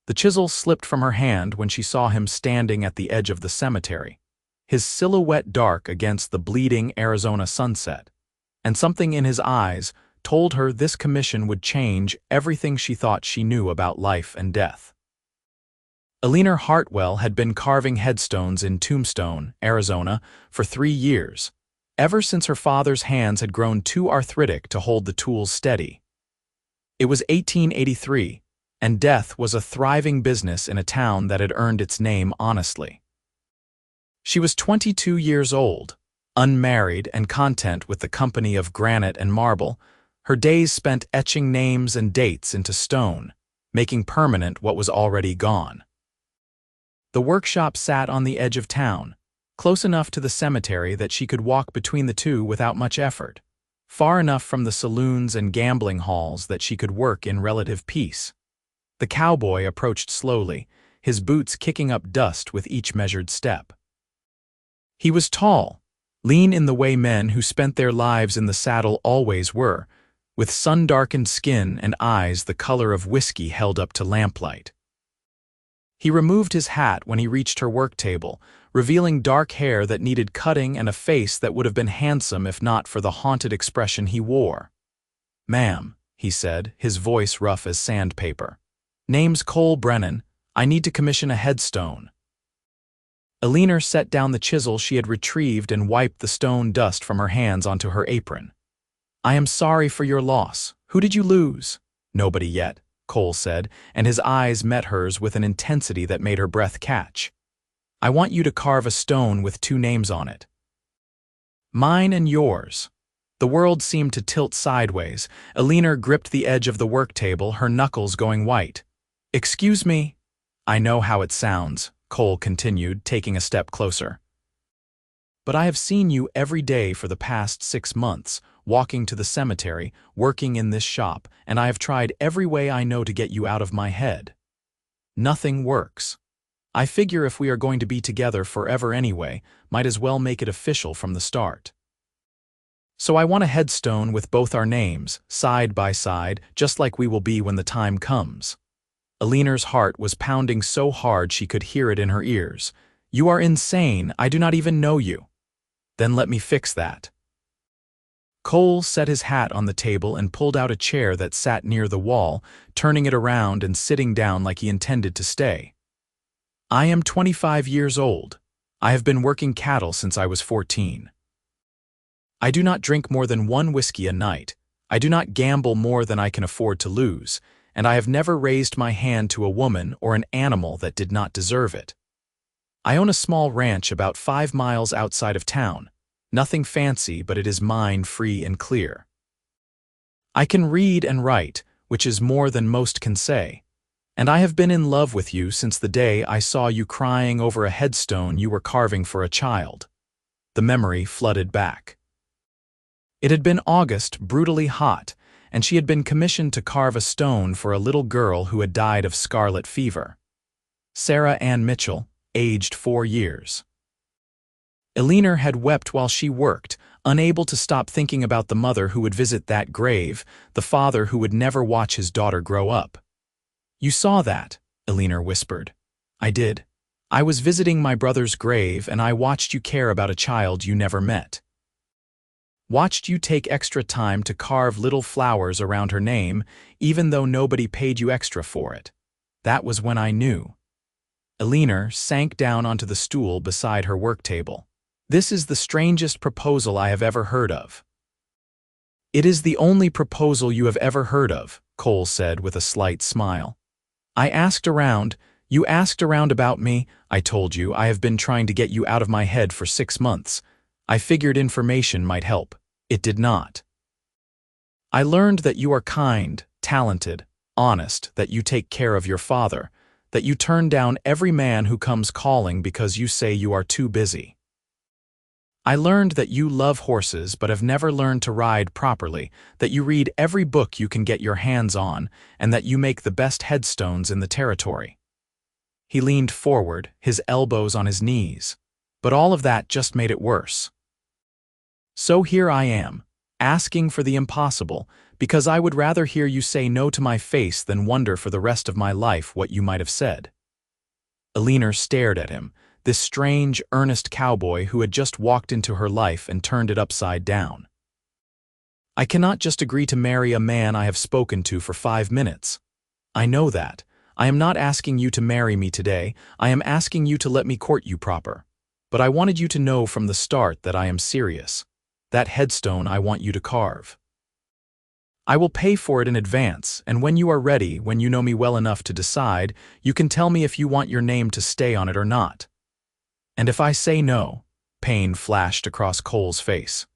The chisel slipped from her hand when she saw him standing at the edge of the cemetery, his silhouette dark against the bleeding Arizona sunset, and something in his eyes told her this commission would change everything she thought she knew about life and death. Eleanor Hartwell had been carving headstones in Tombstone, Arizona, for 3 years, ever since her father's hands had grown too arthritic to hold the tools steady. It was 1883, and death was a thriving business in a town that had earned its name honestly. She was 22 years old, unmarried and content with the company of granite and marble, her days spent etching names and dates into stone, making permanent what was already gone. The workshop sat on the edge of town, close enough to the cemetery that she could walk between the two without much effort, far enough from the saloons and gambling halls that she could work in relative peace. The cowboy approached slowly, his boots kicking up dust with each measured step. He was tall, lean in the way men who spent their lives in the saddle always were, with sun-darkened skin and eyes the color of whiskey held up to lamplight. He removed his hat when he reached her work table, revealing dark hair that needed cutting and a face that would have been handsome if not for the haunted expression he wore. "Ma'am," he said, his voice rough as sandpaper. "Name's Cole Brennan. I need to commission a headstone." Eleanor set down the chisel she had retrieved and wiped the stone dust from her hands onto her apron. "I am sorry for your loss. Who did you lose?" "Nobody yet," Cole said, and his eyes met hers with an intensity that made her breath catch. "I want you to carve a stone with 2 names on it. Mine and yours." The world seemed to tilt sideways. Eleanor gripped the edge of the work table, her knuckles going white. "Excuse me?" "I know how it sounds," Cole continued, taking a step closer. "But I have seen you every day for the past 6 months, walking to the cemetery, working in this shop, and I have tried every way I know to get you out of my head. Nothing works. I figure if we are going to be together forever anyway, might as well make it official from the start. So I want a headstone with both our names, side by side, just like we will be when the time comes." Eleanor's heart was pounding so hard she could hear it in her ears. "You are insane. I do not even know you." "Then let me fix that." Cole set his hat on the table and pulled out a chair that sat near the wall, turning it around and sitting down like he intended to stay. "I am 25 years old. I have been working cattle since I was 14. I do not drink more than 1 whiskey a night. I do not gamble more than I can afford to lose, and I have never raised my hand to a woman or an animal that did not deserve it. I own a small ranch about 5 miles outside of town. Nothing fancy, but it is mine free and clear. I can read and write, which is more than most can say, and I have been in love with you since the day I saw you crying over a headstone you were carving for a child." The memory flooded back. It had been August, brutally hot, and she had been commissioned to carve a stone for a little girl who had died of scarlet fever. Sarah Ann Mitchell, aged 4 years. Eleanor had wept while she worked, unable to stop thinking about the mother who would visit that grave, the father who would never watch his daughter grow up. "You saw that," Eleanor whispered. "I did. I was visiting my brother's grave and I watched you care about a child you never met. Watched you take extra time to carve little flowers around her name, even though nobody paid you extra for it. That was when I knew." Eleanor sank down onto the stool beside her work table. "This is the strangest proposal I have ever heard of." "It is the only proposal you have ever heard of," Cole said with a slight smile. "I asked around. You asked around about me. I told you I have been trying to get you out of my head for 6 months. I figured information might help. It did not. I learned that you are kind, talented, honest, that you take care of your father, that you turn down every man who comes calling because you say you are too busy. I learned that you love horses but have never learned to ride properly, that you read every book you can get your hands on, and that you make the best headstones in the territory." He leaned forward, his elbows on his knees. But all of that just made it worse. "So here I am, asking for the impossible, Because I would rather hear you say no to my face than wonder for the rest of my life what you might have said." Eleanor stared at him, this strange, earnest cowboy who had just walked into her life and turned it upside down. "I cannot just agree to marry a man I have spoken to for 5 minutes. I know that. I am not asking you to marry me today, I am asking you to let me court you proper. But I wanted you to know from the start that I am serious. That headstone I want you to carve. I will pay for it in advance, and when you are ready, when you know me well enough to decide, you can tell me if you want your name to stay on it or not. And if I say no," pain flashed across Cole's face,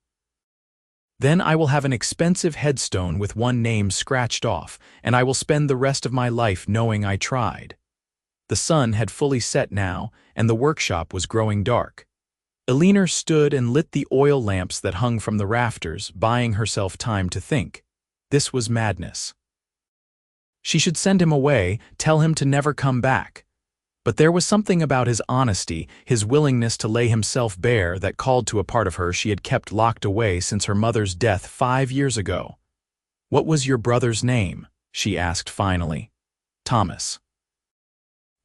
"then I will have an expensive headstone with one name scratched off, and I will spend the rest of my life knowing I tried." The sun had fully set now, and the workshop was growing dark. Eleanor stood and lit the oil lamps that hung from the rafters, buying herself time to think. This was madness. She should send him away, tell him to never come back. But there was something about his honesty, his willingness to lay himself bare, that called to a part of her she had kept locked away since her mother's death 5 years ago. "What was your brother's name?" she asked finally. "Thomas."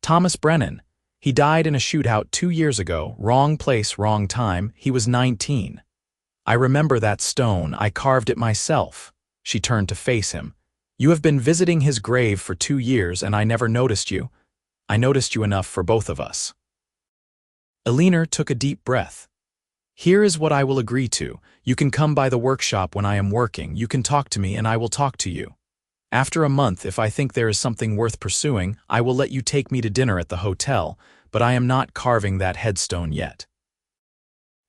"Thomas Brennan. He died in a shootout 2 years ago, wrong place, wrong time, he was 19. I remember that stone, I carved it myself." She turned to face him. "You have been visiting his grave for 2 years and I never noticed you. I noticed you enough for both of us." Eleanor took a deep breath. "Here is what I will agree to. You can come by the workshop when I am working, you can talk to me and I will talk to you. After a month, if I think there is something worth pursuing, I will let you take me to dinner at the hotel, but I am not carving that headstone yet.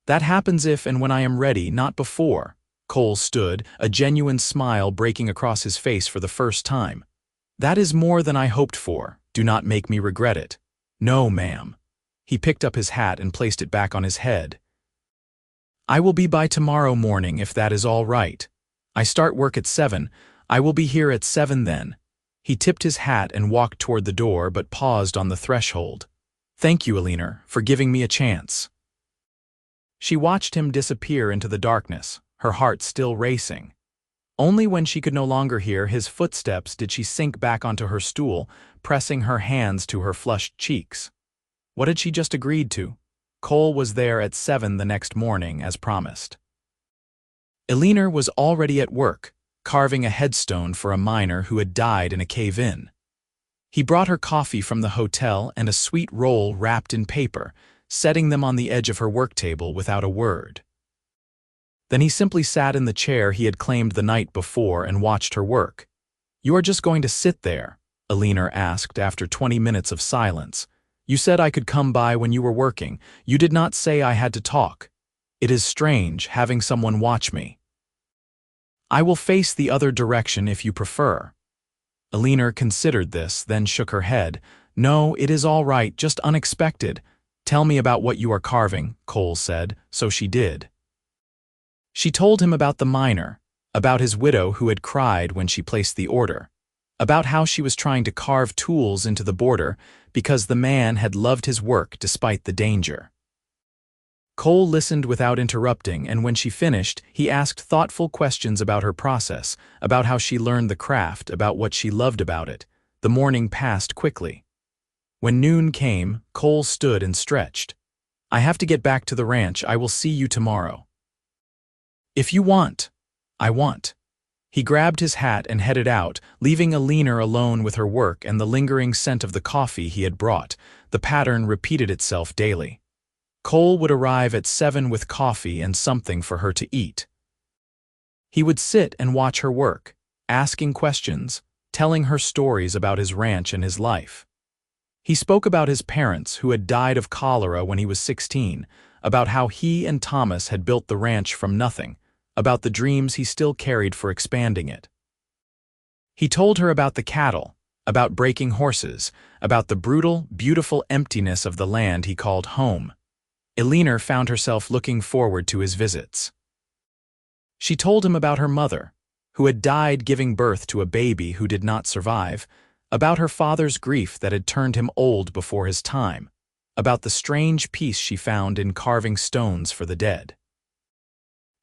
That happens if and when I am ready, not before." Cole stood, a genuine smile breaking across his face for the first time. "That is more than I hoped for. Do not make me regret it." "No, ma'am." He picked up his hat and placed it back on his head. "I will be by tomorrow morning if that is all right. I start work at 7. I will be here at 7 then." He tipped his hat and walked toward the door but paused on the threshold. "Thank you, Eleanor, for giving me a chance." She watched him disappear into the darkness, her heart still racing. Only when she could no longer hear his footsteps did she sink back onto her stool, pressing her hands to her flushed cheeks. What had she just agreed to? Cole was there at 7 the next morning, as promised. Eleanor was already at work, carving a headstone for a miner who had died in a cave-in. He brought her coffee from the hotel and a sweet roll wrapped in paper, setting them on the edge of her work table without a word. Then he simply sat in the chair he had claimed the night before and watched her work. "You are just going to sit there?" Eleanor asked after 20 minutes of silence. "You said I could come by when you were working. You did not say I had to talk. It is strange, having someone watch me." "I will face the other direction if you prefer." Eleanor considered this, then shook her head. "No, it is all right, just unexpected. Tell me about what you are carving," Cole said, so she did. She told him about the miner, about his widow who had cried when she placed the order, about how she was trying to carve tools into the border because the man had loved his work despite the danger. Cole listened without interrupting, and when she finished, he asked thoughtful questions about her process, about how she learned the craft, about what she loved about it. The morning passed quickly. When noon came, Cole stood and stretched. "I have to get back to the ranch. I will see you tomorrow." "If you want." "I want." He grabbed his hat and headed out, leaving Eleanor alone with her work and the lingering scent of the coffee he had brought. The pattern repeated itself daily. Cole would arrive at 7 with coffee and something for her to eat. He would sit and watch her work, asking questions, telling her stories about his ranch and his life. He spoke about his parents who had died of cholera when he was 16, about how he and Thomas had built the ranch from nothing, about the dreams he still carried for expanding it. He told her about the cattle, about breaking horses, about the brutal, beautiful emptiness of the land he called home. Eleanor found herself looking forward to his visits. She told him about her mother, who had died giving birth to a baby who did not survive, about her father's grief that had turned him old before his time, about the strange peace she found in carving stones for the dead.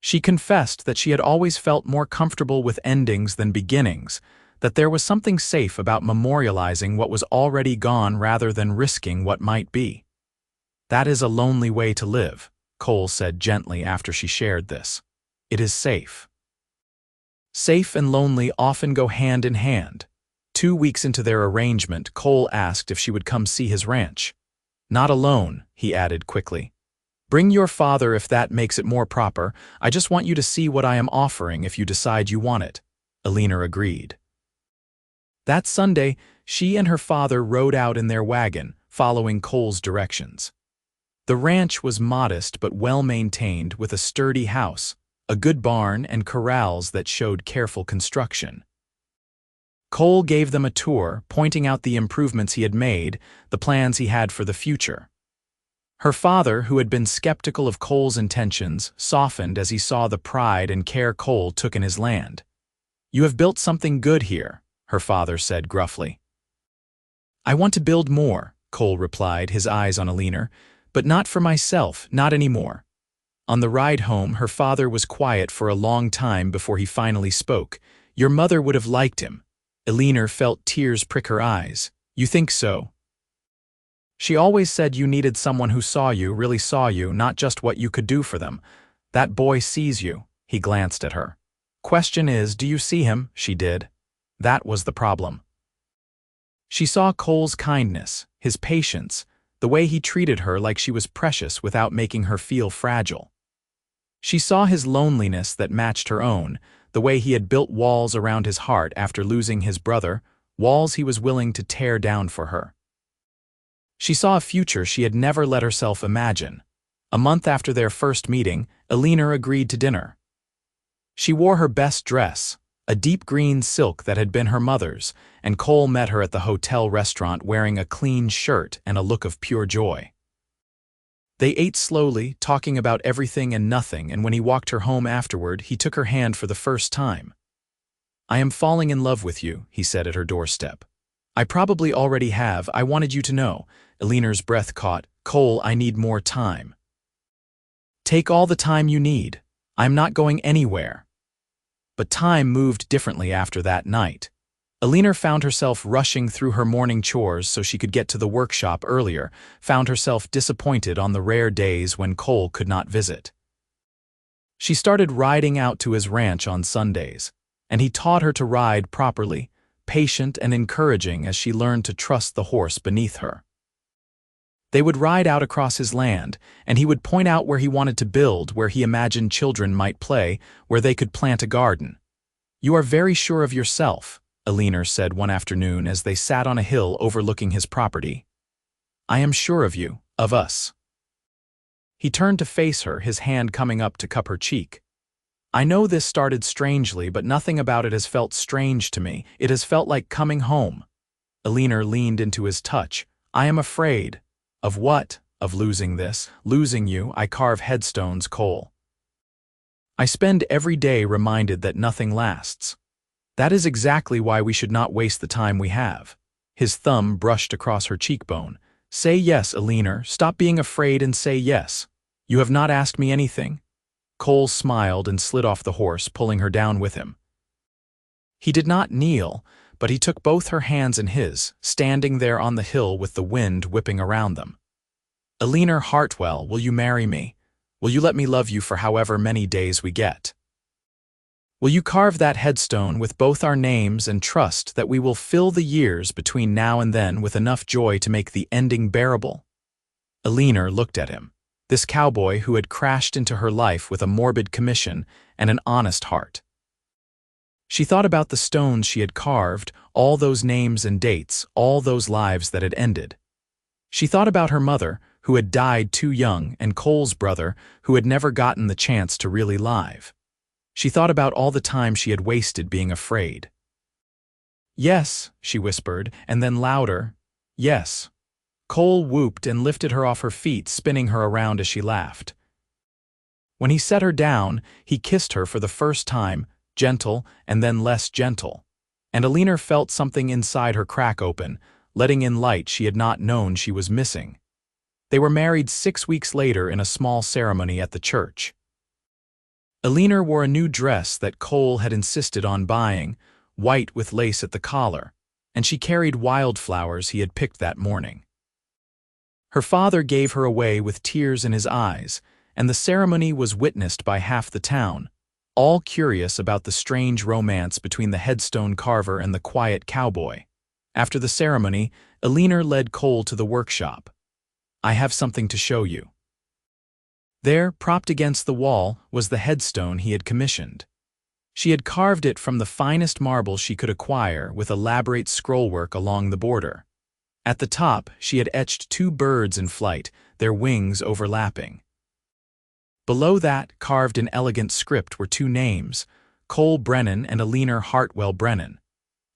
She confessed that she had always felt more comfortable with endings than beginnings, that there was something safe about memorializing what was already gone rather than risking what might be. "That is a lonely way to live," Cole said gently after she shared this. "It is safe." Safe and lonely often go hand in hand. 2 weeks into their arrangement, Cole asked if she would come see his ranch. "Not alone," he added quickly. "Bring your father if that makes it more proper. I just want you to see what I am offering if you decide you want it." Eleanor agreed. That Sunday, she and her father rode out in their wagon, following Cole's directions. The ranch was modest but well-maintained, with a sturdy house, a good barn, and corrals that showed careful construction. Cole gave them a tour, pointing out the improvements he had made, the plans he had for the future. Her father, who had been skeptical of Cole's intentions, softened as he saw the pride and care Cole took in his land. "You have built something good here," her father said gruffly. "I want to build more," Cole replied, his eyes on Eleanor, "but not for myself, not anymore." On the ride home, her father was quiet for a long time before he finally spoke. "Your mother would have liked him." Eleanor felt tears prick her eyes. "You think so?" "She always said you needed someone who saw you, really saw you, not just what you could do for them. That boy sees you." He glanced at her. "Question is, do you see him?" She did. That was the problem. She saw Cole's kindness, his patience, the way he treated her like she was precious without making her feel fragile. She saw his loneliness that matched her own, the way he had built walls around his heart after losing his brother, walls he was willing to tear down for her. She saw a future she had never let herself imagine. A month after their first meeting, Eleanor agreed to dinner. She wore her best dress, a deep green silk that had been her mother's, and Cole met her at the hotel restaurant wearing a clean shirt and a look of pure joy. They ate slowly, talking about everything and nothing, and when he walked her home afterward, he took her hand for the first time. "I am falling in love with you," he said at her doorstep. "I probably already have. I wanted you to know." Eleanor's breath caught. "Cole, I need more time." "Take all the time you need. I'm not going anywhere." But time moved differently after that night. Eleanor found herself rushing through her morning chores so she could get to the workshop earlier, found herself disappointed on the rare days when Cole could not visit. She started riding out to his ranch on Sundays, and he taught her to ride properly, patient and encouraging as she learned to trust the horse beneath her. They would ride out across his land, and he would point out where he wanted to build, where he imagined children might play, where they could plant a garden. "You are very sure of yourself," Eleanor said one afternoon as they sat on a hill overlooking his property. "I am sure of you, of us." He turned to face her, his hand coming up to cup her cheek. "I know this started strangely, but nothing about it has felt strange to me. It has felt like coming home." Eleanor leaned into his touch. "I am afraid." "Of what?" "Of losing this, losing you. I carve headstones, Cole. I spend every day reminded that nothing lasts. That is exactly why we should not waste the time we have." His thumb brushed across her cheekbone. "Say yes, Eleanor. Stop being afraid and say yes. You have not asked me anything." Cole smiled and slid off the horse, pulling her down with him. He did not kneel, but he took both her hands in his, standing there on the hill with the wind whipping around them. "Eleanor Hartwell, will you marry me? Will you let me love you for however many days we get? Will you carve that headstone with both our names and trust that we will fill the years between now and then with enough joy to make the ending bearable?" Eleanor looked at him, this cowboy who had crashed into her life with a morbid commission and an honest heart. She thought about the stones she had carved, all those names and dates, all those lives that had ended. She thought about her mother, who had died too young, and Cole's brother, who had never gotten the chance to really live. She thought about all the time she had wasted being afraid. "Yes," she whispered, and then louder, "Yes." Cole whooped and lifted her off her feet, spinning her around as she laughed. When he set her down, he kissed her for the first time, gentle and then less gentle, and Eleanor felt something inside her crack open, letting in light she had not known she was missing. They were married 6 weeks later in a small ceremony at the church. Eleanor wore a new dress that Cole had insisted on buying, white with lace at the collar, and she carried wildflowers he had picked that morning. Her father gave her away with tears in his eyes, and the ceremony was witnessed by half the town, all curious about the strange romance between the headstone carver and the quiet cowboy. After the ceremony, Eleanor led Cole to the workshop. "I have something to show you." There, propped against the wall, was the headstone he had commissioned. She had carved it from the finest marble she could acquire with elaborate scrollwork along the border. At the top, she had etched two birds in flight, their wings overlapping. Below that, carved in elegant script, were two names, Cole Brennan and Eleanor Hartwell Brennan.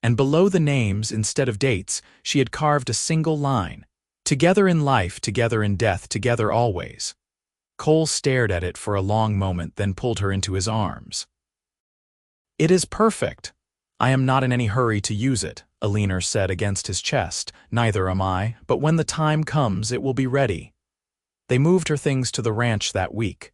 And below the names, instead of dates, she had carved a single line, "Together in life, together in death, together always." Cole stared at it for a long moment, then pulled her into his arms. "It is perfect. I am not in any hurry to use it," Eleanor said against his chest. "Neither am I, but when the time comes, it will be ready." They moved her things to the ranch that week.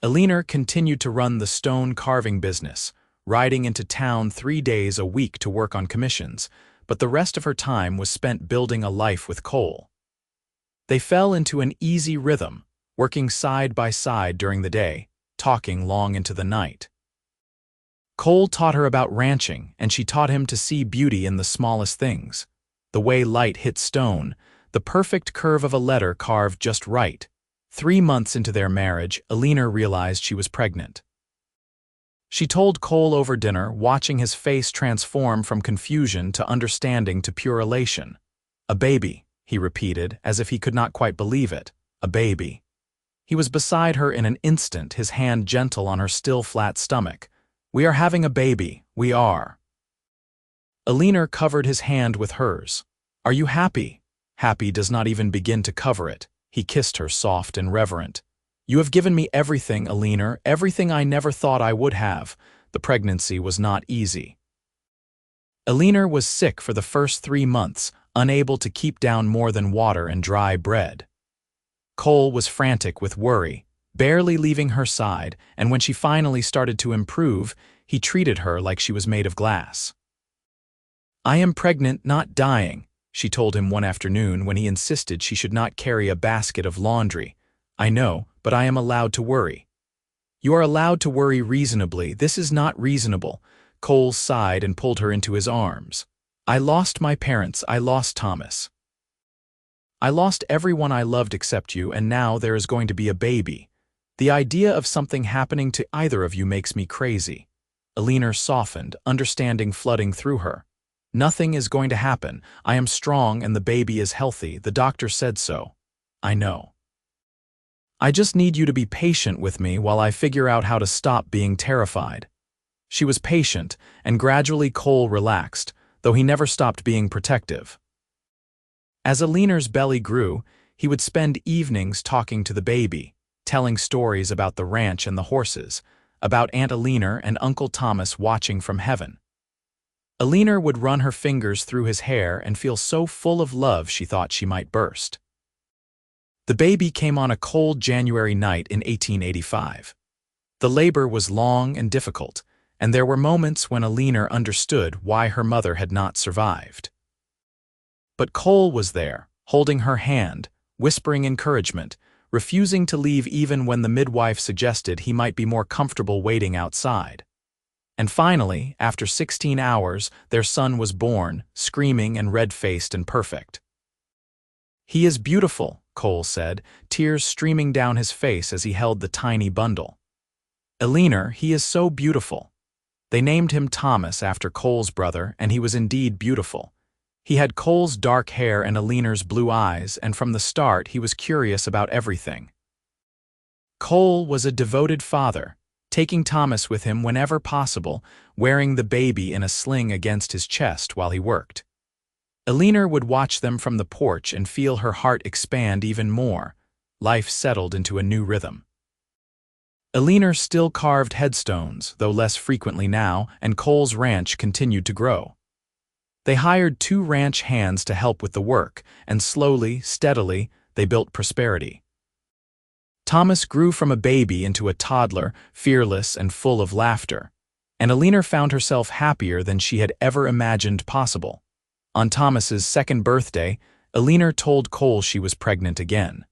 Eleanor continued to run the stone carving business, riding into town 3 days a week to work on commissions, but the rest of her time was spent building a life with Cole. They fell into an easy rhythm, working side by side during the day, talking long into the night. Cole taught her about ranching, and she taught him to see beauty in the smallest things, the way light hits stone, the perfect curve of a letter carved just right. 3 months into their marriage, Eleanor realized she was pregnant. She told Cole over dinner, watching his face transform from confusion to understanding to pure elation. "A baby," he repeated, as if he could not quite believe it. "A baby." He was beside her in an instant, his hand gentle on her still flat stomach. "We are having a baby, we are." Eleanor covered his hand with hers. "Are you happy?" "Happy does not even begin to cover it." He kissed her, soft and reverent. "You have given me everything, Eleanor, everything I never thought I would have." The pregnancy was not easy. Eleanor was sick for the first 3 months, unable to keep down more than water and dry bread. Cole was frantic with worry, barely leaving her side, and when she finally started to improve, he treated her like she was made of glass. "I am pregnant, not dying," she told him one afternoon when he insisted she should not carry a basket of laundry. "I know, but I am allowed to worry." "You are allowed to worry reasonably. This is not reasonable." Cole sighed and pulled her into his arms. "I lost my parents. I lost Thomas. I lost everyone I loved except you, and now there is going to be a baby. The idea of something happening to either of you makes me crazy." Eleanor softened, understanding flooding through her. "Nothing is going to happen. I am strong and the baby is healthy. The doctor said so." "I know. I just need you to be patient with me while I figure out how to stop being terrified." She was patient, and gradually Cole relaxed, though he never stopped being protective. As Eleanor's belly grew, he would spend evenings talking to the baby, telling stories about the ranch and the horses, about Aunt Eleanor and Uncle Thomas watching from heaven. Eleanor would run her fingers through his hair and feel so full of love she thought she might burst. The baby came on a cold January night in 1885. The labor was long and difficult, and there were moments when Eleanor understood why her mother had not survived. But Cole was there, holding her hand, whispering encouragement, refusing to leave even when the midwife suggested he might be more comfortable waiting outside. And finally, after 16 hours, their son was born, screaming and red-faced and perfect. "He is beautiful," Cole said, tears streaming down his face as he held the tiny bundle. "Eleanor, he is so beautiful." They named him Thomas after Cole's brother, and he was indeed beautiful. He had Cole's dark hair and Eleanor's blue eyes, and from the start he was curious about everything. Cole was a devoted father, taking Thomas with him whenever possible, wearing the baby in a sling against his chest while he worked. Eleanor would watch them from the porch and feel her heart expand even more. Life settled into a new rhythm. Eleanor still carved headstones, though less frequently now, and Cole's ranch continued to grow. They hired 2 ranch hands to help with the work, and slowly, steadily, they built prosperity. Thomas grew from a baby into a toddler, fearless and full of laughter, and Eleanor found herself happier than she had ever imagined possible. On Thomas's second birthday, Eleanor told Cole she was pregnant again.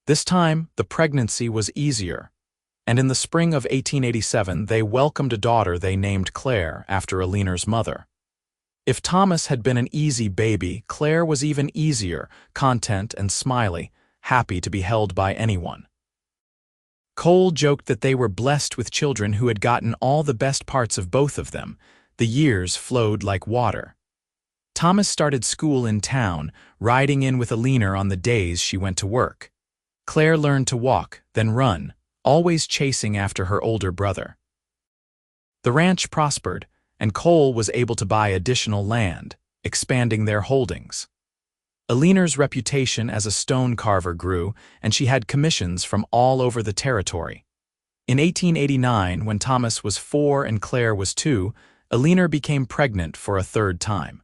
This time, the pregnancy was easier, and in the spring of 1887 they welcomed a daughter they named Claire after Eleanor's mother. If Thomas had been an easy baby, Claire was even easier, content and smiley, happy to be held by anyone. Cole joked that they were blessed with children who had gotten all the best parts of both of them. The years flowed like water. Thomas started school in town, riding in with Eleanor on the days she went to work. Claire learned to walk, then run, always chasing after her older brother. The ranch prospered, and Cole was able to buy additional land, expanding their holdings. Eleanor's reputation as a stone carver grew, and she had commissions from all over the territory. In 1889, when Thomas was 4 and Claire was 2, Eleanor became pregnant for a third time.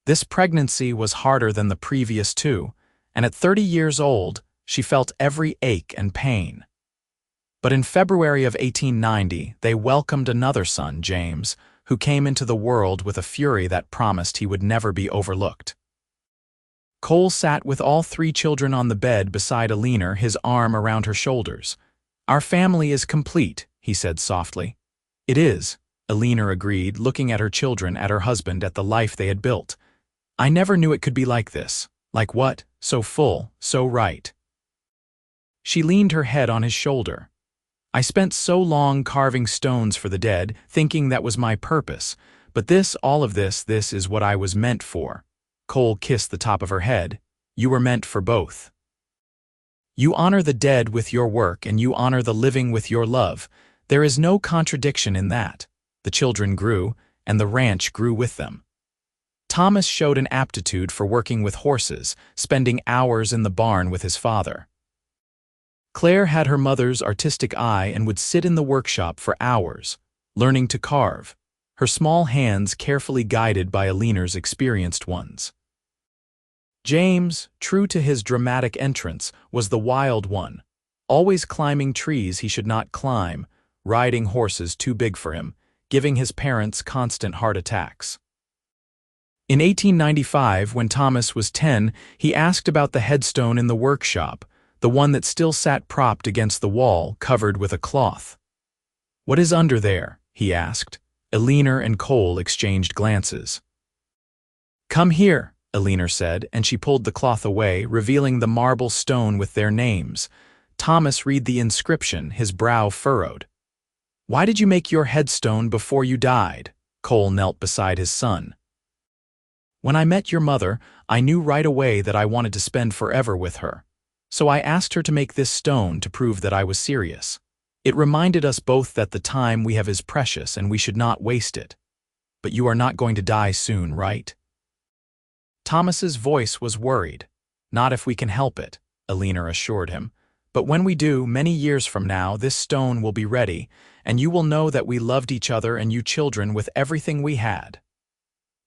This pregnancy was harder than the previous two, and at 30 years old, she felt every ache and pain. But in February of 1890, they welcomed another son, James, who came into the world with a fury that promised he would never be overlooked. Cole sat with all 3 children on the bed beside Eleanor, his arm around her shoulders. "Our family is complete," he said softly. "It is," Eleanor agreed, looking at her children, at her husband, at the life they had built. "I never knew it could be like this." "Like what?" "So full, so right." She leaned her head on his shoulder. "I spent so long carving stones for the dead, thinking that was my purpose. But all of this is what I was meant for." Cole kissed the top of her head. "You were meant for both. You honor the dead with your work, and you honor the living with your love. There is no contradiction in that." The children grew, and the ranch grew with them. Thomas showed an aptitude for working with horses, spending hours in the barn with his father. Claire had her mother's artistic eye and would sit in the workshop for hours, learning to carve, her small hands carefully guided by Eleanor's experienced ones. James, true to his dramatic entrance, was the wild one, always climbing trees he should not climb, riding horses too big for him, giving his parents constant heart attacks. In 1895, when Thomas was 10, he asked about the headstone in the workshop, the one that still sat propped against the wall, covered with a cloth. "What is under there?" he asked. Eleanor and Cole exchanged glances. "Come here," Eleanor said, and she pulled the cloth away, revealing the marble stone with their names. Thomas read the inscription, his brow furrowed. "Why did you make your headstone before you died?" Cole knelt beside his son. "When I met your mother, I knew right away that I wanted to spend forever with her. So I asked her to make this stone to prove that I was serious. It reminded us both that the time we have is precious and we should not waste it. But you are not going to die soon, right?" Thomas's voice was worried. "Not if we can help it," Eleanor assured him. "But when we do, many years from now, this stone will be ready, and you will know that we loved each other and you children with everything we had."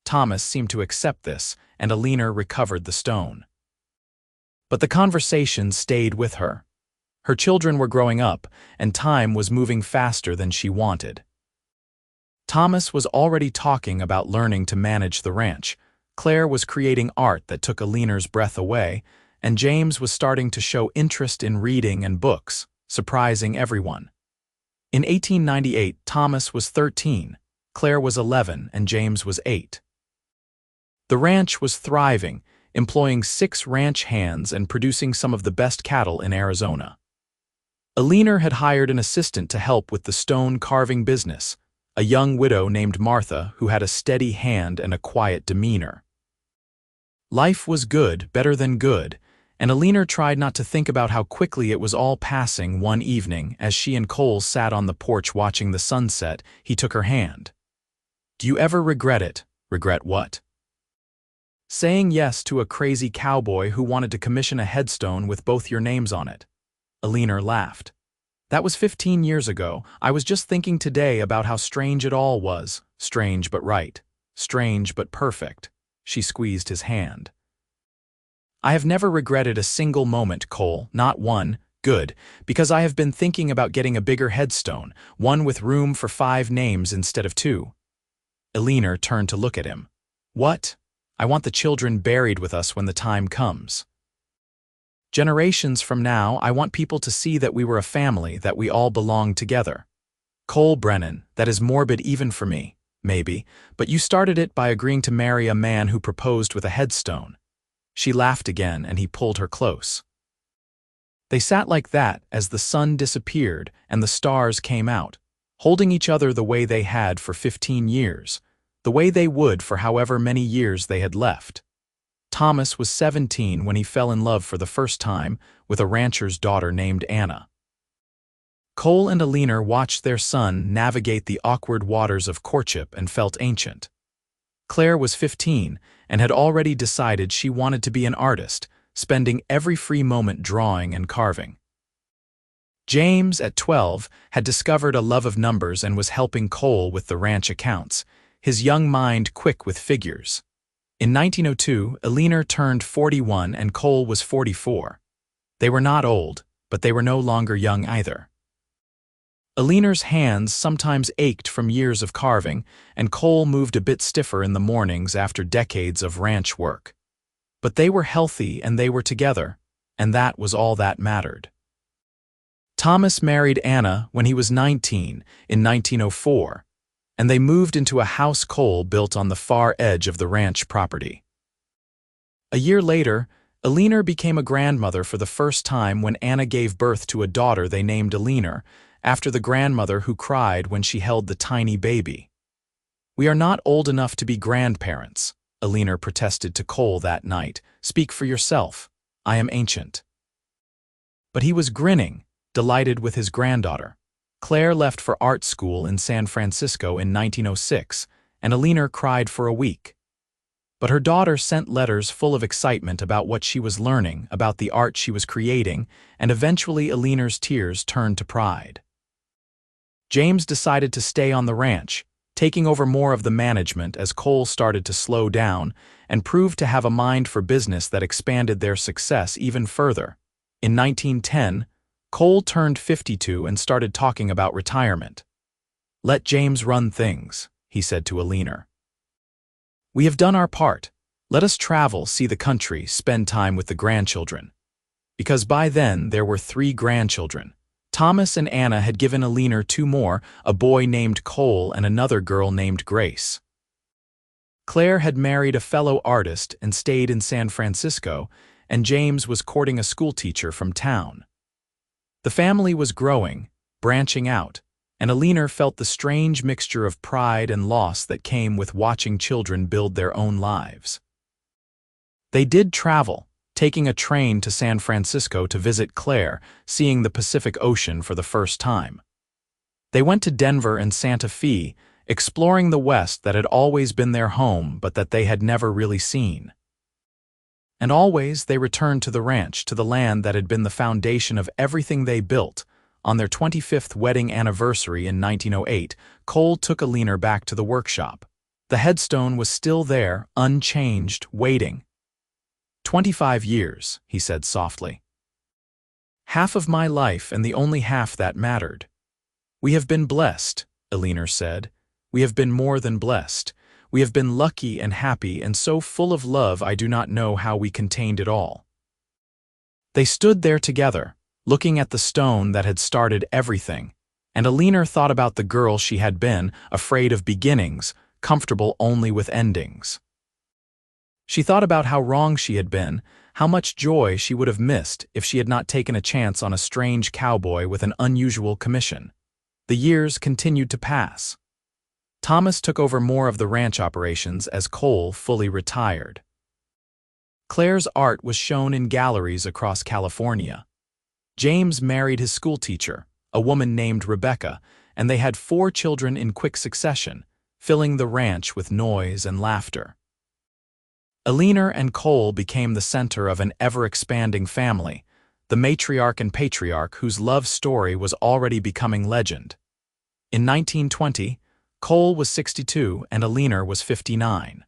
Thomas seemed to accept this, and Eleanor recovered the stone. But the conversation stayed with her. Her children were growing up, and time was moving faster than she wanted. Thomas was already talking about learning to manage the ranch. Claire was creating art that took Eleanor's breath away, and James was starting to show interest in reading and books, surprising everyone. In 1898, Thomas was 13, Claire was 11, and James was 8. The ranch was thriving, employing 6 ranch hands and producing some of the best cattle in Arizona. Eleanor had hired an assistant to help with the stone carving business, a young widow named Martha who had a steady hand and a quiet demeanor. Life was good, better than good, and Eleanor tried not to think about how quickly it was all passing. One evening, as she and Cole sat on the porch watching the sunset, he took her hand. "Do you ever regret it?" "Regret what?" "Saying yes to a crazy cowboy who wanted to commission a headstone with both your names on it." Eleanor laughed. "That was 15 years ago. I was just thinking today about how strange it all was. Strange but right. Strange but perfect." She squeezed his hand. I have never regretted a single moment, Cole, not one. Good, because I have been thinking about getting a bigger headstone, one with room for 5 names instead of 2. Eleanor turned to look at him. What? I want the children buried with us when the time comes. Generations from now, I want people to see that we were a family, that we all belonged together. Cole Brennan, that is morbid even for me, maybe, but you started it by agreeing to marry a man who proposed with a headstone. She laughed again, and he pulled her close. They sat like that as the sun disappeared and the stars came out, holding each other the way they had for 15 years, the way they would for however many years they had left. Thomas was 17 when he fell in love for the first time with a rancher's daughter named Anna. Cole and Eleanor watched their son navigate the awkward waters of courtship and felt ancient. Claire was 15 and had already decided she wanted to be an artist, spending every free moment drawing and carving. James, at 12, had discovered a love of numbers and was helping Cole with the ranch accounts, his young mind quick with figures. In 1902, Eleanor turned 41 and Cole was 44. They were not old, but they were no longer young either. Eleanor's hands sometimes ached from years of carving, and Cole moved a bit stiffer in the mornings after decades of ranch work. But they were healthy and they were together, and that was all that mattered. Thomas married Anna when he was 19 in 1904, and they moved into a house Cole built on the far edge of the ranch property. A year later, Eleanor became a grandmother for the first time when Anna gave birth to a daughter they named Eleanor, after the grandmother who cried when she held the tiny baby. "We are not old enough to be grandparents," Eleanor protested to Cole that night. "Speak for yourself. I am ancient." But he was grinning, delighted with his granddaughter. Claire left for art school in San Francisco in 1906, and Eleanor cried for a week. But her daughter sent letters full of excitement about what she was learning, about the art she was creating, and eventually Eleanor's tears turned to pride. James decided to stay on the ranch, taking over more of the management as Cole started to slow down and proved to have a mind for business that expanded their success even further. In 1910, Cole turned 52 and started talking about retirement. "Let James run things," he said to Eleanor. "We have done our part. Let us travel, see the country, spend time with the grandchildren." Because by then there were 3 grandchildren. Thomas and Anna had given Eleanor 2 more, a boy named Cole and another girl named Grace. Claire had married a fellow artist and stayed in San Francisco, and James was courting a schoolteacher from town. The family was growing, branching out, and Eleanor felt the strange mixture of pride and loss that came with watching children build their own lives. They did travel, taking a train to San Francisco to visit Claire, seeing the Pacific Ocean for the first time. They went to Denver and Santa Fe, exploring the West that had always been their home but that they had never really seen. And always they returned to the ranch, to the land that had been the foundation of everything they built. On their 25th wedding anniversary in 1908, Cole took Eleanor back to the workshop. The headstone was still there, unchanged, waiting. 25 years, he said softly. Half of my life and the only half that mattered. We have been blessed, Eleanor said. We have been more than blessed. We have been lucky and happy and so full of love I do not know how we contained it all. They stood there together, looking at the stone that had started everything, and Eleanor thought about the girl she had been, afraid of beginnings, comfortable only with endings. She thought about how wrong she had been, how much joy she would have missed if she had not taken a chance on a strange cowboy with an unusual commission. The years continued to pass. Thomas took over more of the ranch operations as Cole fully retired. Claire's art was shown in galleries across California. James married his schoolteacher, a woman named Rebecca, and they had 4 children in quick succession, filling the ranch with noise and laughter. Eleanor and Cole became the center of an ever-expanding family, the matriarch and patriarch whose love story was already becoming legend. In 1920, Cole was 62 and Eleanor was 59.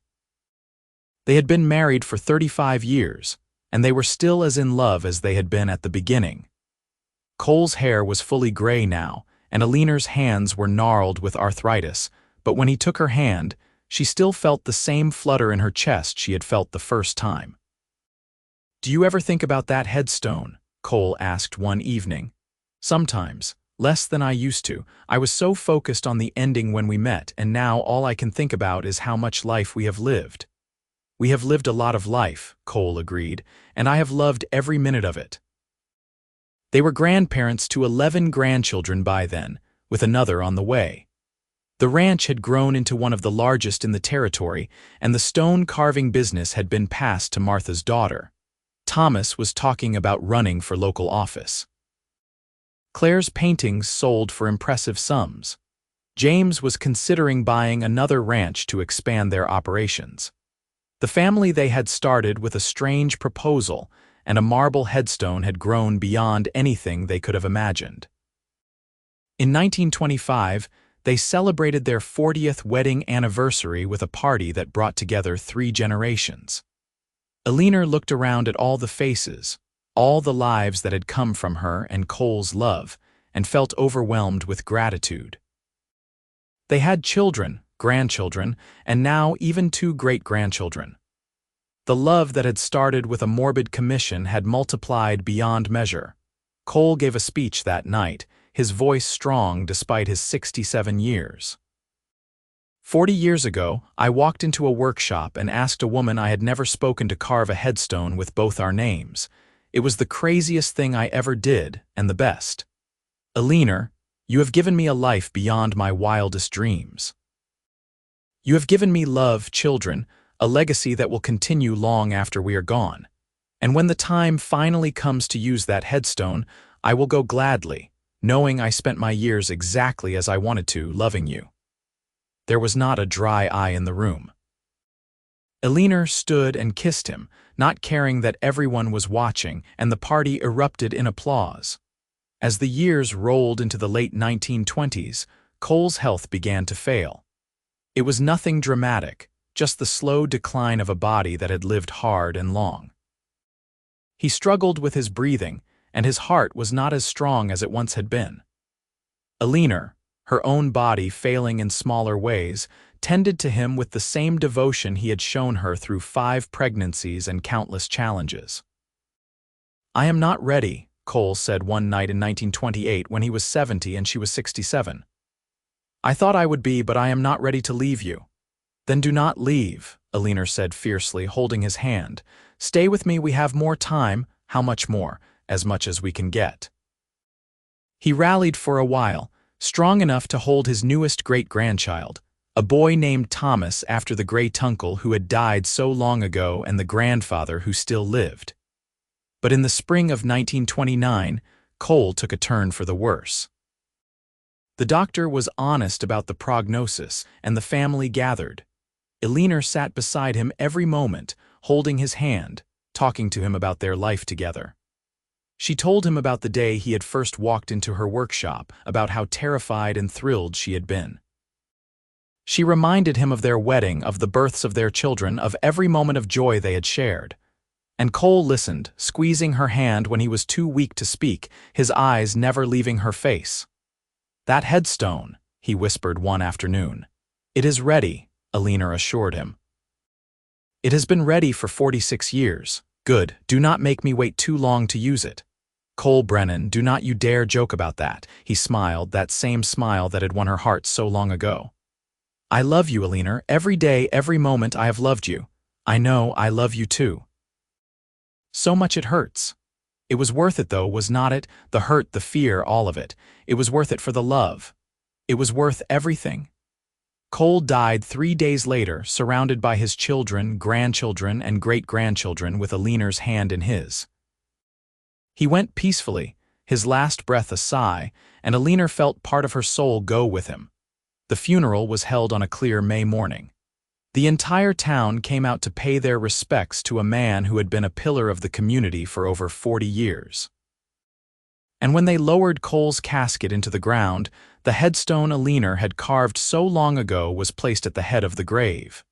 They had been married for 35 years, and they were still as in love as they had been at the beginning. Cole's hair was fully gray now, and Eleanor's hands were gnarled with arthritis, but when he took her hand, she still felt the same flutter in her chest she had felt the first time. "Do you ever think about that headstone?" Cole asked one evening. "Sometimes. Less than I used to. I was so focused on the ending when we met, and now all I can think about is how much life we have lived." "We have lived a lot of life," Cole agreed, "and I have loved every minute of it." They were grandparents to 11 grandchildren by then, with another on the way. The ranch had grown into one of the largest in the territory, and the stone carving business had been passed to Martha's daughter. Thomas was talking about running for local office. Claire's paintings sold for impressive sums. James was considering buying another ranch to expand their operations. The family they had started with a strange proposal, and a marble headstone had grown beyond anything they could have imagined. In 1925, they celebrated their 40th wedding anniversary with a party that brought together 3 generations. Eleanor looked around at all the faces, all the lives that had come from her and Cole's love, and felt overwhelmed with gratitude. They had children, grandchildren, and now even 2 great-grandchildren. The love that had started with a morbid commission had multiplied beyond measure. Cole gave a speech that night, his voice strong despite his 67 years. 40 years ago, I walked into a workshop and asked a woman I had never spoken to carve a headstone with both our names. It was the craziest thing I ever did, and the best. Eleanor, you have given me a life beyond my wildest dreams. You have given me love, children, a legacy that will continue long after we are gone. And when the time finally comes to use that headstone, I will go gladly, knowing I spent my years exactly as I wanted to, loving you. There was not a dry eye in the room. Eleanor stood and kissed him, not caring that everyone was watching, and the party erupted in applause. As the years rolled into the late 1920s, Cole's health began to fail. It was nothing dramatic, just the slow decline of a body that had lived hard and long. He struggled with his breathing, and his heart was not as strong as it once had been. Eleanor, her own body failing in smaller ways, tended to him with the same devotion he had shown her through 5 pregnancies and countless challenges. "I am not ready," Cole said one night in 1928 when he was 70 and she was 67. "I thought I would be, but I am not ready to leave you." "Then do not leave," Eleanor said fiercely, holding his hand. "Stay with me, we have more time." "How much more?" "As much as we can get." He rallied for a while, strong enough to hold his newest great-grandchild, a boy named Thomas after the great-uncle who had died so long ago and the grandfather who still lived. But in the spring of 1929, Cole took a turn for the worse. The doctor was honest about the prognosis, and the family gathered. Eleanor sat beside him every moment, holding his hand, talking to him about their life together. She told him about the day he had first walked into her workshop, about how terrified and thrilled she had been. She reminded him of their wedding, of the births of their children, of every moment of joy they had shared. And Cole listened, squeezing her hand when he was too weak to speak, his eyes never leaving her face. "That headstone," he whispered one afternoon. "It is ready," Eleanor assured him. "It has been ready for 46 years. Good, do not make me wait too long to use it." "Cole Brennan, do not you dare joke about that," he smiled, that same smile that had won her heart so long ago. "I love you, Eleanor. Every day, every moment I have loved you. I know I love you too. So much it hurts. It was worth it though, was not it? The hurt, the fear, all of it. It was worth it for the love. It was worth everything." Cole died 3 days later, surrounded by his children, grandchildren, and great-grandchildren with Eleanor's hand in his. He went peacefully, his last breath a sigh, and Eleanor felt part of her soul go with him. The funeral was held on a clear May morning. The entire town came out to pay their respects to a man who had been a pillar of the community for over 40 years. And when they lowered Cole's casket into the ground, the headstone Eleanor had carved so long ago was placed at the head of the grave.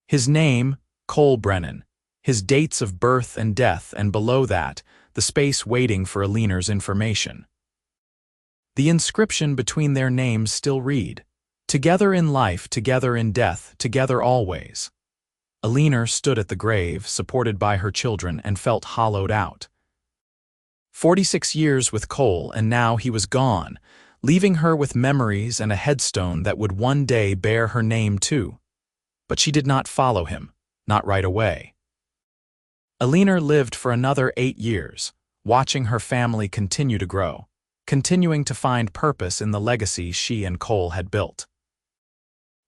His name, Cole Brennan. his dates of birth and death, and below that, the space waiting for Eleanor's information. The inscription between their names still read, "Together in life, together in death, together always." Eleanor stood at the grave, supported by her children, and felt hollowed out. 46 years with Cole, and now he was gone, leaving her with memories and a headstone that would one day bear her name too. But she did not follow him, not right away. Eleanor lived for another 8 years, watching her family continue to grow, continuing to find purpose in the legacy she and Cole had built.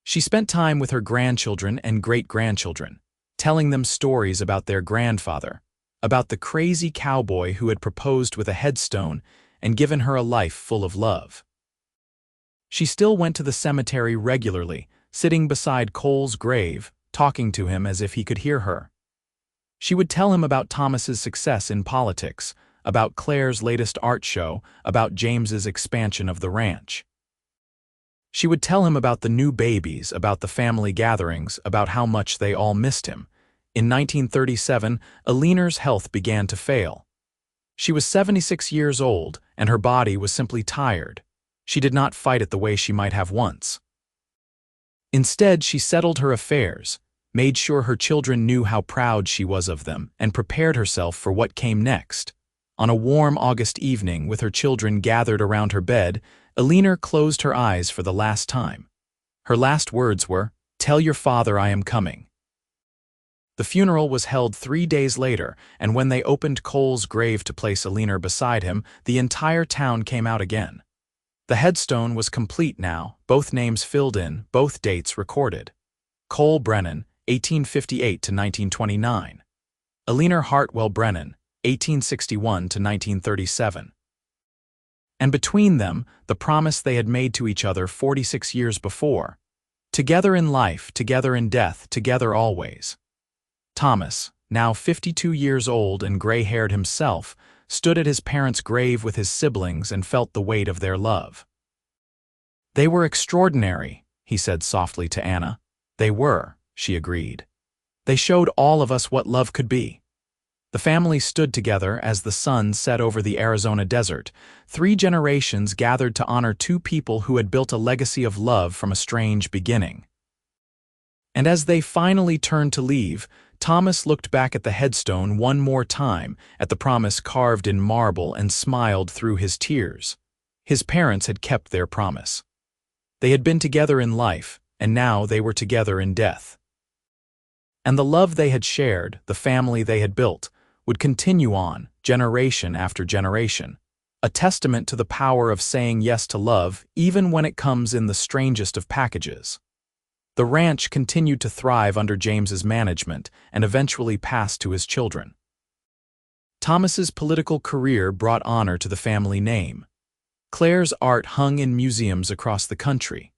She spent time with her grandchildren and great-grandchildren, telling them stories about their grandfather, about the crazy cowboy who had proposed with a headstone and given her a life full of love. She still went to the cemetery regularly, sitting beside Cole's grave, talking to him as if he could hear her. She would tell him about Thomas's success in politics, about Claire's latest art show, about James's expansion of the ranch. She would tell him about the new babies, about the family gatherings, about how much they all missed him. In 1937, Eleanor's health began to fail. She was 76 years old, and her body was simply tired. She did not fight it the way she might have once. Instead, she settled her affairs, made sure her children knew how proud she was of them, and prepared herself for what came next. On a warm August evening, with her children gathered around her bed, Eleanor closed her eyes for the last time. Her last words were, "Tell your father I am coming." The funeral was held 3 days later, and when they opened Cole's grave to place Eleanor beside him, the entire town came out again. The headstone was complete now, both names filled in, both dates recorded. Cole Brennan, 1858 to 1929. Eleanor Hartwell Brennan, 1861 to 1937. And between them, the promise they had made to each other 46 years before. Together in life, together in death, together always. Thomas, now 52 years old and gray-haired himself, stood at his parents' grave with his siblings and felt the weight of their love. "They were extraordinary," he said softly to Anna. "They were," she agreed. "They showed all of us what love could be." The family stood together as the sun set over the Arizona desert. 3 generations gathered to honor 2 people who had built a legacy of love from a strange beginning. And as they finally turned to leave, Thomas looked back at the headstone one more time, at the promise carved in marble, and smiled through his tears. His parents had kept their promise. They had been together in life, and now they were together in death. And the love they had shared, the family they had built, would continue on, generation after generation, a testament to the power of saying yes to love, even when it comes in the strangest of packages. The ranch continued to thrive under James's management and eventually passed to his children. Thomas's political career brought honor to the family name. Claire's art hung in museums across the country.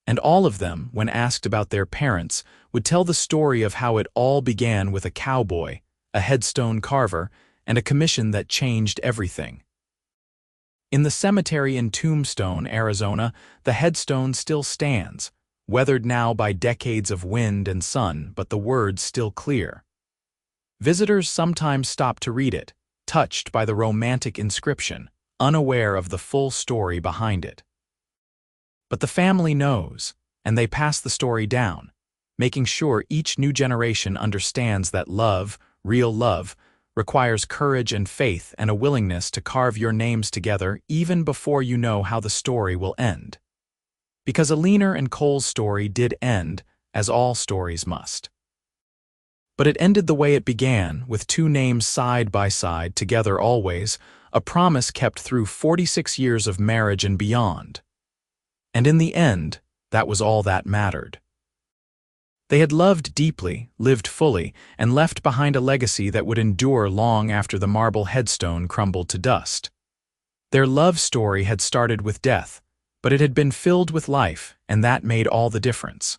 And all of them, when asked about their parents, would tell the story of how it all began with a cowboy, a headstone carver, and a commission that changed everything. In the cemetery in Tombstone, Arizona, the headstone still stands, weathered now by decades of wind and sun, but the words still clear. Visitors sometimes stop to read it, touched by the romantic inscription, unaware of the full story behind it. But the family knows, and they pass the story down, making sure each new generation understands that love, real love, requires courage and faith and a willingness to carve your names together even before you know how the story will end. Because Eleanor and Cole's story did end, as all stories must. But it ended the way it began, with 2 names side by side, together always, a promise kept through 46 years of marriage and beyond. And in the end, that was all that mattered. They had loved deeply, lived fully, and left behind a legacy that would endure long after the marble headstone crumbled to dust. Their love story had started with death, but it had been filled with life, and that made all the difference.